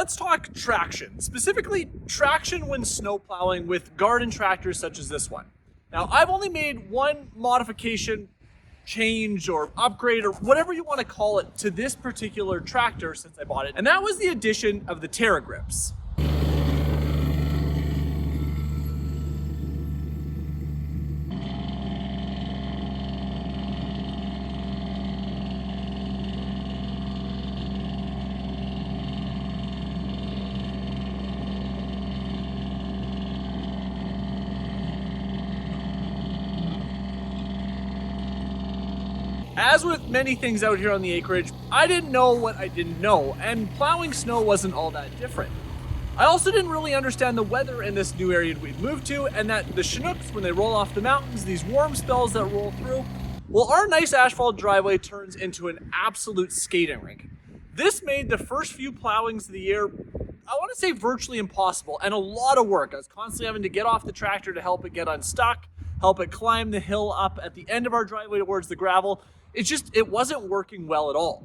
let's talk traction, specifically traction when snow plowing with garden tractors such as this one. Now, I've only made one modification, change, or upgrade, or whatever you want to call it, to this particular tractor since I bought it, and that was the addition of the Terra Grips. As with many things out here on the acreage, I didn't know what I didn't know, and plowing snow wasn't all that different. I also didn't really understand the weather in this new area we'd moved to, and that the chinooks, when they roll off the mountains, these warm spells that roll through, well, our nice asphalt driveway turns into an absolute skating rink. This made the first few plowings of the year, I want to say virtually impossible, and a lot of work. I was constantly having to get off the tractor to help it get unstuck, help it climb the hill up at the end of our driveway towards the gravel. It wasn't working well at all.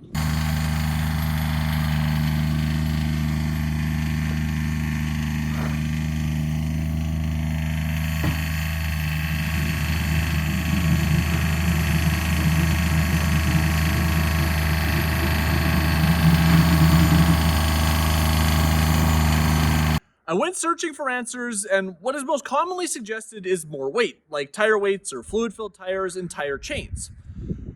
I went searching for answers, and what is most commonly suggested is more weight, like tire weights or fluid-filled tires and tire chains.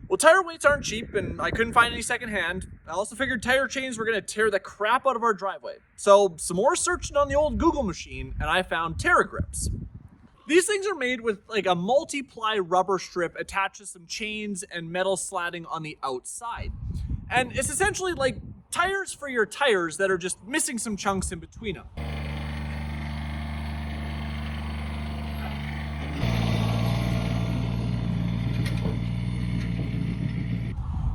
Well, tire weights aren't cheap, and I couldn't find any secondhand. I also figured tire chains were going to tear the crap out of our driveway. So some more searching on the old Google machine, and I found Terra Grips. These things are made with like a multi-ply rubber strip attached to some chains and metal slatting on the outside. And it's essentially like tires for your tires that are just missing some chunks in between them.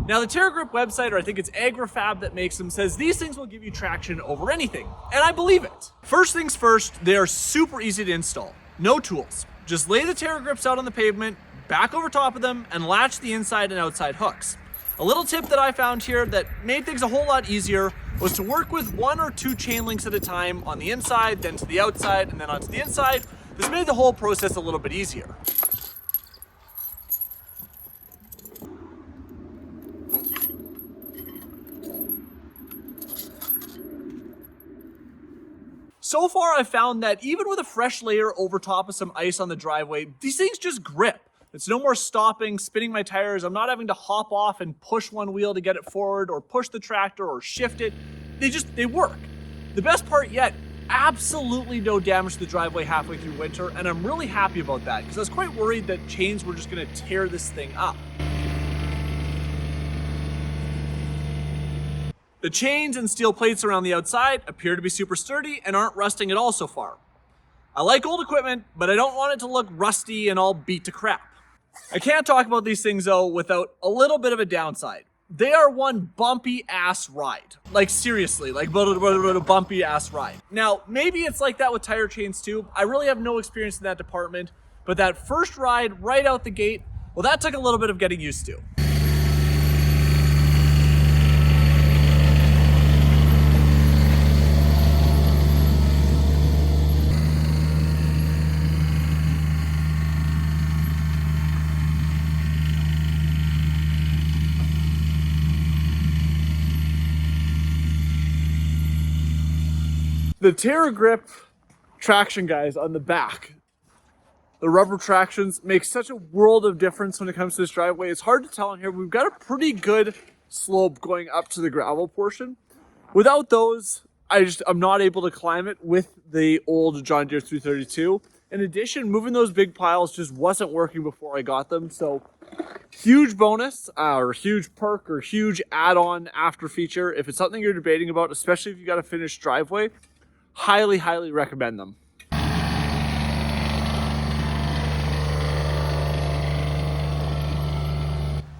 Now, the Terra Grip website, or I think it's AgriFab that makes them, says these things will give you traction over anything, and I believe it. First things first, they are super easy to install. No tools. Just lay the Terra Grips out on the pavement, back over top of them, and latch the inside and outside hooks. A little tip that I found here that made things a whole lot easier was to work with 1 or 2 chain links at a time on the inside, then to the outside, and then onto the inside. This made the whole process a little bit easier. So far, I've found that even with a fresh layer over top of some ice on the driveway, these things just grip. It's no more stopping, spinning my tires. I'm not having to hop off and push one wheel to get it forward, or push the tractor, or shift it. They work. The best part yet, absolutely no damage to the driveway halfway through winter, and I'm really happy about that, because I was quite worried that chains were just gonna tear this thing up. The chains and steel plates around the outside appear to be super sturdy and aren't rusting at all so far. I like old equipment, but I don't want it to look rusty and all beat to crap. I can't talk about these things though without a little bit of a downside. They are one bumpy ass ride. Like seriously, like a bumpy ass ride. Now, maybe it's like that with tire chains too. I really have no experience in that department, but that first ride right out the gate, well, that took a little bit of getting used to. The Terra Grip traction guys on the back, the rubber tractions, make such a world of difference when it comes to this driveway. It's hard to tell on here. We've got a pretty good slope going up to the gravel portion. Without those, I'm not able to climb it with the old John Deere 332. In addition, moving those big piles just wasn't working before I got them. So huge bonus, or huge perk, or huge add-on after feature. If it's something you're debating about, especially if you got a finished driveway, highly, highly recommend them.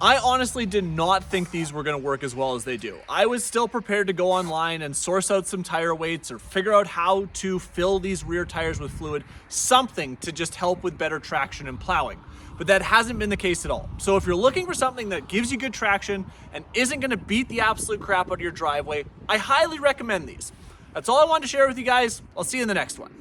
I honestly did not think these were going to work as well as they do. I was still prepared to go online and source out some tire weights or figure out how to fill these rear tires with fluid, something to just help with better traction and plowing. But that hasn't been the case at all. So if you're looking for something that gives you good traction and isn't going to beat the absolute crap out of your driveway, I highly recommend these. That's all I wanted to share with you guys. I'll see you in the next one.